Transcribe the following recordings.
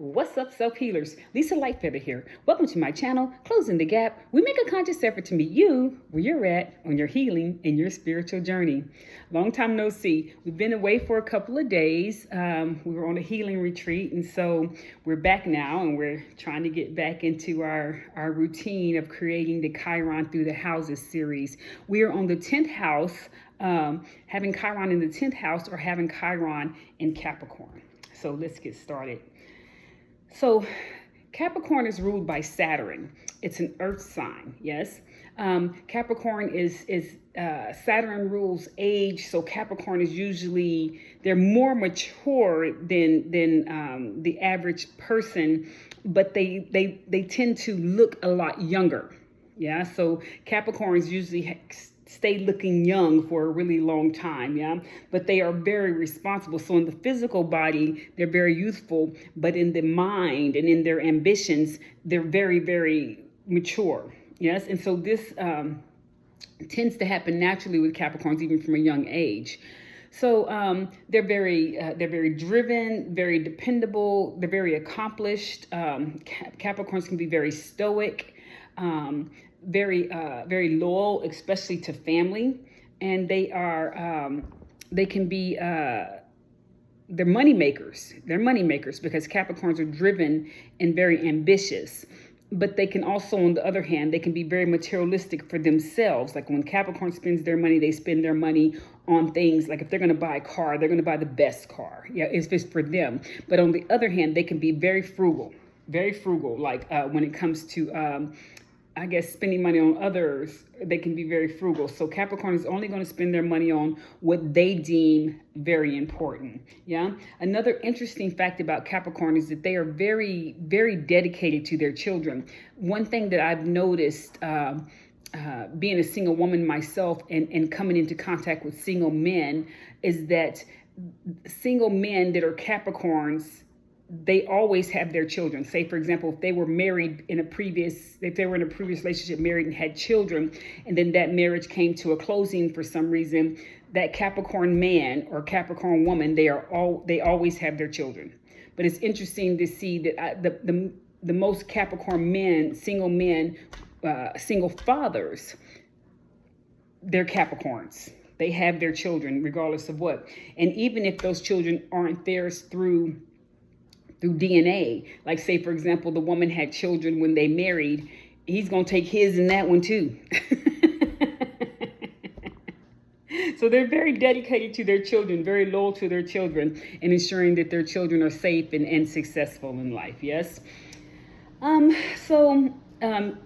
What's up, self-healers? Lisa Lightfeather here. Welcome to my channel, Closing the Gap. We make a conscious effort to meet you where you're at on your healing and your spiritual journey. Long time no see. We've been away for a couple of days. We were on a healing retreat, and so we're back now, and we're trying to get back into our routine of creating the Chiron Through the Houses series. We are on the 10th house, having Chiron in the 10th house or having Chiron in Capricorn. So let's get started. So Capricorn is ruled by Saturn. It's an earth sign, yes. Capricorn is Saturn rules age, so Capricorn is usually, they're more mature than the average person, but they tend to look a lot younger. Yeah, so Capricorns usually stay looking young for a really long time, yeah? But they are very responsible. So in the physical body, they're very youthful, but in the mind and in their ambitions, they're very, very mature, yes? And so this tends to happen naturally with Capricorns, even from a young age. So they're very driven, very dependable, they're very accomplished. Capricorns can be very stoic, very loyal, especially to family, and they can be they're money makers. They're money makers because Capricorns are driven and very ambitious. But they can also, on the other hand, they can be very materialistic for themselves. Like when Capricorn spends their money, they spend their money on things like if they're going to buy a car, they're going to buy the best car. Yeah, if it's for them. But on the other hand, they can be very frugal, like when it comes to spending money on others, they can be very frugal. So Capricorn is only going to spend their money on what they deem very important. Yeah. Another interesting fact about Capricorn is that they are very, very dedicated to their children. One thing that I've noticed, being a single woman myself and coming into contact with single men, is that single men that are Capricorns, they always have their children. Say, for example, if they were married in a previous relationship, married and had children, and then that marriage came to a closing for some reason, that Capricorn man or Capricorn woman, they always have their children. But it's interesting to see that the most Capricorn men, single fathers, they're Capricorns. They have their children regardless of what. And even if those children aren't theirs through DNA, like say, for example, the woman had children when they married, he's going to take his in that one too. So they're very dedicated to their children, very loyal to their children, and ensuring that their children are safe and successful in life, yes? And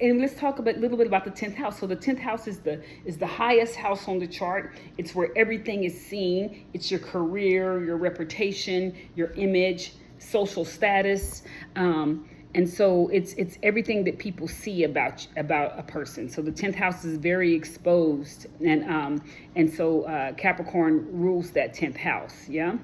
let's talk a little bit about the 10th house. So the 10th house is the highest house on the chart. It's where everything is seen. It's your career, your reputation, your image, social status, and so it's everything that people see about a person. So the 10th house is very exposed, and so Capricorn rules that 10th house. Yeah.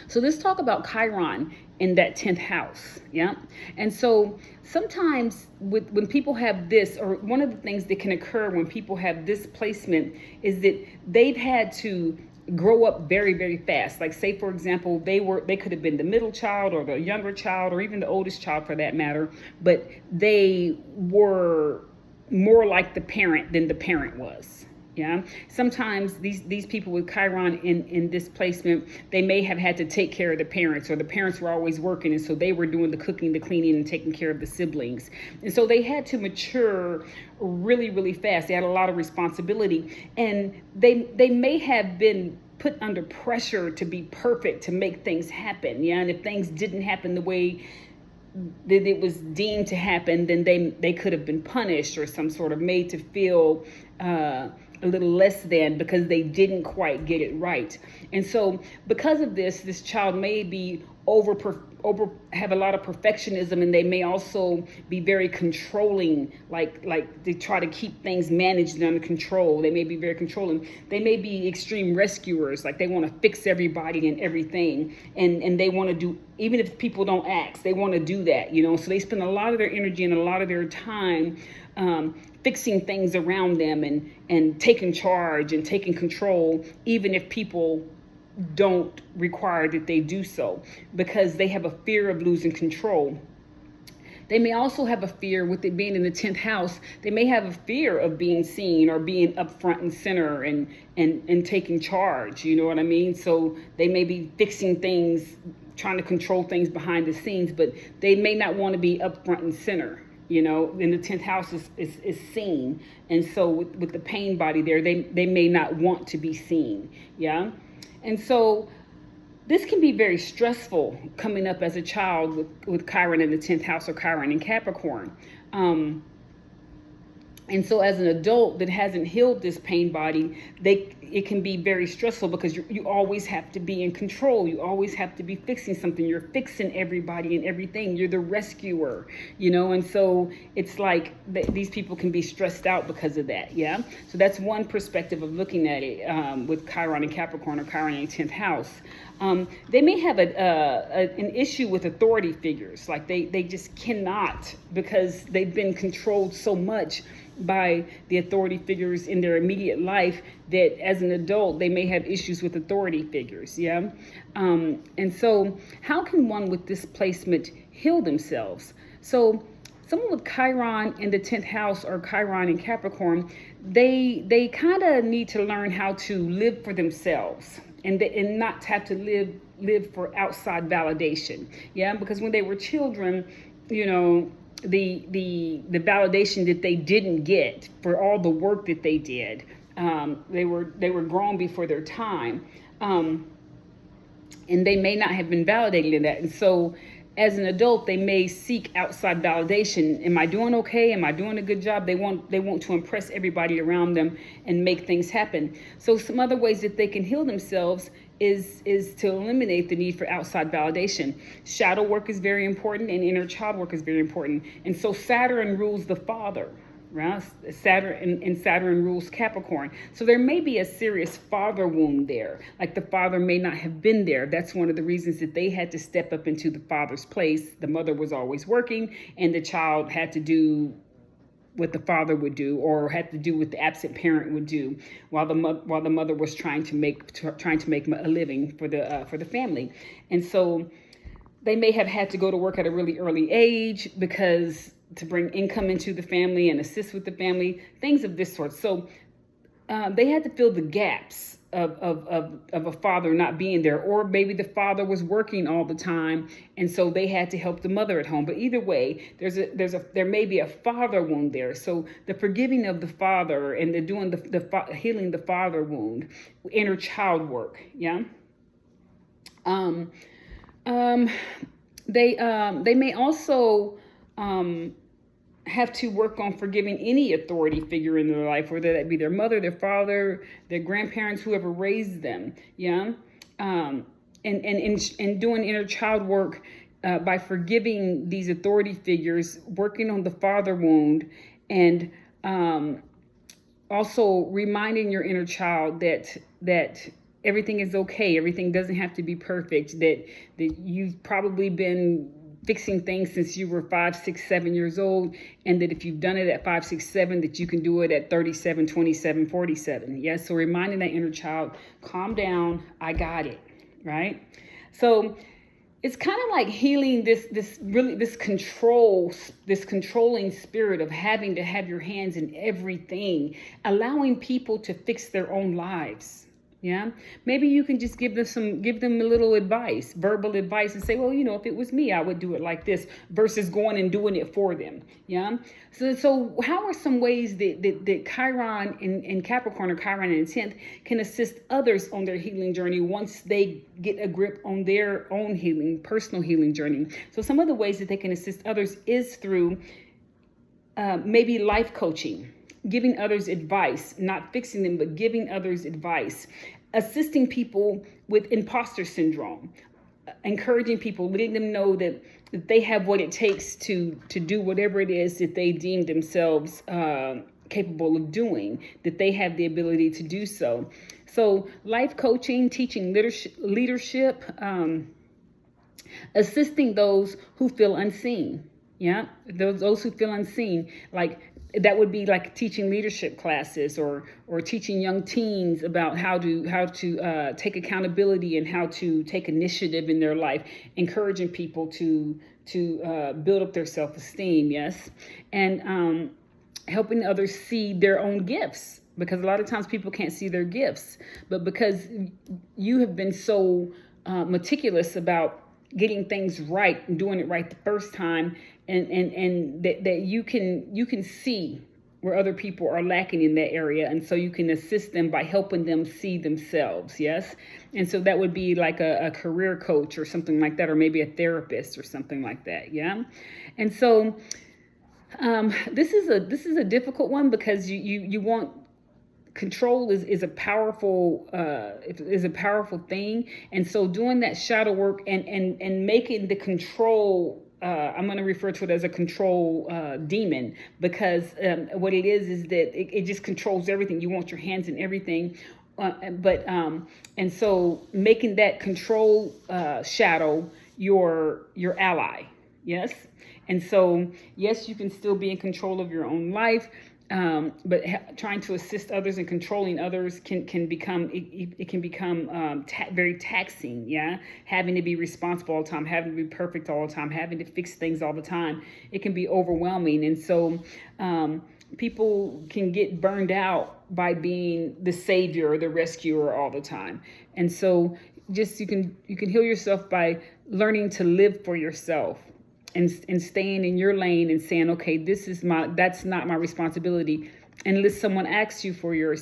So let's talk about Chiron in that 10th house. Yeah. And so sometimes when people have this, or one of the things that can occur when people have this placement is that they've had to grow up very, very fast. Like say, for example, they could have been the middle child or the younger child or even the oldest child for that matter, but they were more like the parent than the parent was. Yeah. Sometimes these people with Chiron in this placement, they may have had to take care of the parents, or the parents were always working, and so they were doing the cooking, the cleaning, and taking care of the siblings. And so they had to mature really, really fast. They had a lot of responsibility, and they may have been put under pressure to be perfect, to make things happen. Yeah. And if things didn't happen the way that it was deemed to happen, then they could have been punished or some sort of made to feel a little less than because they didn't quite get it right. And so because of this child may be have a lot of perfectionism, and they may also be very controlling, like they try to keep things managed and under control. They may be very controlling. They may be extreme rescuers, like they want to fix everybody and everything, and they want to do, even if people don't ask, they want to do that, so they spend a lot of their energy and a lot of their time fixing things around them and taking charge and taking control, even if people don't require that they do so because they have a fear of losing control. They may also have a fear with it being in the 10th house. They may have a fear of being seen or being up front and center and taking charge. You know what I mean? So they may be fixing things, trying to control things behind the scenes, but they may not want to be up front and center. You know, in the 10th house is seen. And so with the pain body there, they may not want to be seen. Yeah. And so this can be very stressful coming up as a child with Chiron in the 10th house or Chiron in Capricorn. And so as an adult that hasn't healed this pain body, it can be very stressful because you always have to be in control. You always have to be fixing something. You're fixing everybody and everything. You're the rescuer, you know, and so it's like these people can be stressed out because of that, yeah? So that's one perspective of looking at it with Chiron and Capricorn or Chiron in the 10th house. They may have an issue with authority figures. Like they just cannot, because they've been controlled so much by the authority figures in their immediate life that as an adult they may have issues with authority figures. Yeah. And so how can one with this placement heal themselves? So someone with Chiron in the 10th house or Chiron in Capricorn, they kind of need to learn how to live for themselves and not have to live for outside validation. Yeah, because when they were children, you know, the validation that they didn't get for all the work that they did, they were grown before their time, and they may not have been validated in that. And so as an adult, they may seek outside validation. Am I doing okay? Am I doing a good job? They want to impress everybody around them and make things happen. So some other ways that they can heal themselves is to eliminate the need for outside validation. Shadow work is very important, and inner child work is very important. And so Saturn rules the father, right? Saturn rules Capricorn. So there may be a serious father wound there. Like the father may not have been there. That's one of the reasons that they had to step up into the father's place. The mother was always working, and the child had to do what the father would do, or had to do what the absent parent would do, while the mother was trying to make a living for the family. And so they may have had to go to work at a really early age because to bring income into the family and assist with the family, things of this sort. So they had to fill the gaps of a father not being there, or maybe the father was working all the time, and so they had to help the mother at home. But either way, there may be a father wound there. So the forgiving of the father and the healing the father wound, inner child work, yeah. They may also have to work on forgiving any authority figure in their life, whether that be their mother, their father, their grandparents, whoever raised them. Yeah. And doing inner child work by forgiving these authority figures, working on the father wound, and also reminding your inner child that everything is okay. Everything doesn't have to be perfect. That you've probably been fixing things since you were 5, 6, 7 years old, and that if you've done it at 5, 6, 7, that you can do it at 37, 27, 47. Yes, so reminding that inner child, calm down, I got it, right? So it's kind of like healing this controlling spirit of having to have your hands in everything, allowing people to fix their own lives. Yeah, maybe you can just give them a little advice, verbal advice, and say, well, you know, if it was me, I would do it like this, versus going and doing it for them. Yeah. So how are some ways that Chiron in Capricorn or Chiron in the 10th can assist others on their healing journey once they get a grip on their own personal healing journey? So some of the ways that they can assist others is through maybe life coaching, giving others advice, not fixing them, but giving others advice, assisting people with imposter syndrome, encouraging people, letting them know that they have what it takes to do whatever it is that they deem themselves capable of doing, that they have the ability to do so. So life coaching, teaching leadership, assisting those who feel unseen. Yeah, those who feel unseen, like that would be like teaching leadership classes, or teaching young teens about how to take accountability and how to take initiative in their life, encouraging people to build up their self-esteem. Yes, and helping others see their own gifts, because a lot of times people can't see their gifts, but because you have been so meticulous about getting things right and doing it right the first time, and that you can see where other people are lacking in that area, and so you can assist them by helping them see themselves. Yes, and so that would be like a career coach or something like that, or maybe a therapist or something like that. Yeah, and so this is a difficult one, because you want control is a powerful thing, and so doing that shadow work and making the control, I'm going to refer to it as a control demon, because what it is that it just controls everything. You want your hands in everything, and so making that control shadow your ally. Yes, and so yes, you can still be in control of your own life. But trying to assist others and controlling others can become very taxing. Yeah, having to be responsible all the time, having to be perfect all the time, having to fix things all the time. It can be overwhelming, and so people can get burned out by being the savior or the rescuer all the time. And so just you can heal yourself by learning to live for yourself. And staying in your lane and saying, okay, that's not my responsibility, unless someone asks you for your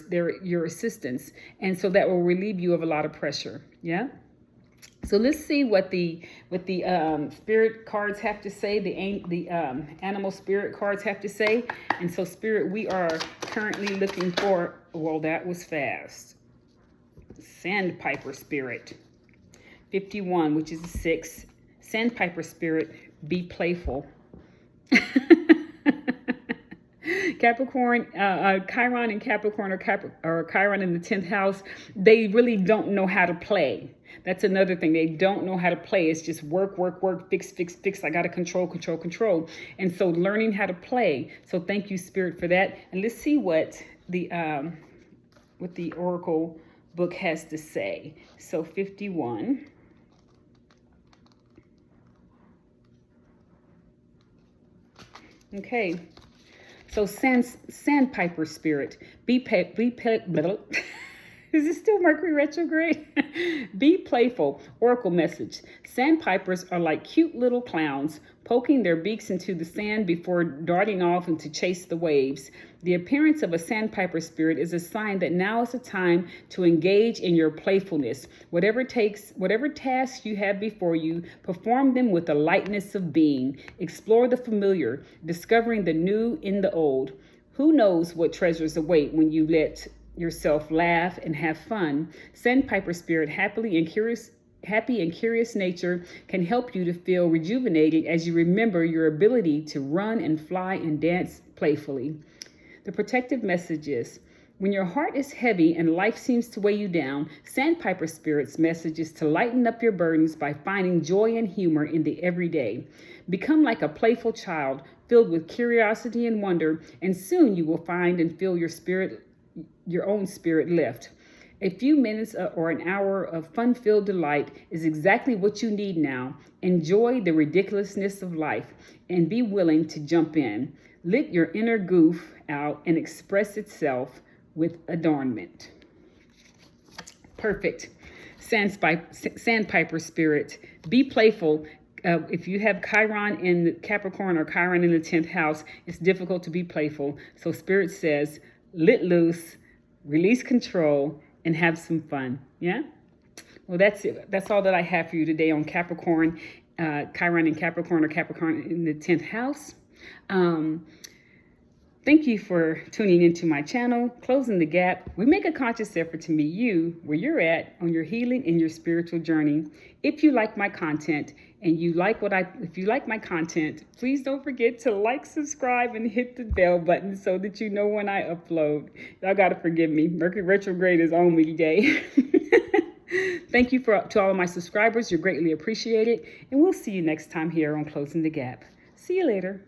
assistance, and so that will relieve you of a lot of pressure. Yeah. So let's see what the spirit cards have to say. The animal spirit cards have to say. And so spirit, we are currently looking for. Well, that was fast. Sandpiper spirit, 51, which is a 6. Sandpiper spirit. Be playful. Capricorn, Chiron and Capricorn, or Chiron in the 10th house, they really don't know how to play. That's another thing. They don't know how to play. It's just work, fix. I got to control. And so learning how to play. So thank you, Spirit, for that. And let's see what the Oracle book has to say. So 51. Okay, so sandpiper spirit, is it still Mercury retrograde? Be playful. Oracle message. Sandpipers are like cute little clowns, poking their beaks into the sand before darting off and to chase the waves. The appearance of a sandpiper spirit is a sign that now is the time to engage in your playfulness. Whatever tasks you have before you, perform them with the lightness of being. Explore the familiar, discovering the new in the old. Who knows what treasures await when you let yourself laugh and have fun. Sandpiper spirit, happy and curious nature can help you to feel rejuvenated as you remember your ability to run and fly and dance playfully. The protective messages. When your heart is heavy and life seems to weigh you down, Sandpiper Spirit's message is to lighten up your burdens by finding joy and humor in the everyday. Become like a playful child, filled with curiosity and wonder, and soon you will find and feel your own spirit lift. A few minutes or an hour of fun-filled delight is exactly what you need now. Enjoy the ridiculousness of life and be willing to jump in. Let your inner goof out and express itself with adornment. Perfect. Sandpiper spirit. Be playful. If you have Chiron in Capricorn or Chiron in the 10th house, it's difficult to be playful. So Spirit says, let loose, release control, and have some fun. Yeah? Well, that's it. That's all that I have for you today on Capricorn, Chiron in Capricorn or Capricorn in the 10th house. Thank you for tuning into my channel, Closing the Gap. We make a conscious effort to meet you where you're at on your healing and your spiritual journey. If you like my content and if you like my content, please don't forget to like, subscribe, and hit the bell button so that you know when I upload. Y'all gotta forgive me. Mercury retrograde is on me today. Thank you to all of my subscribers. You're greatly appreciated. And we'll see you next time here on Closing the Gap. See you later.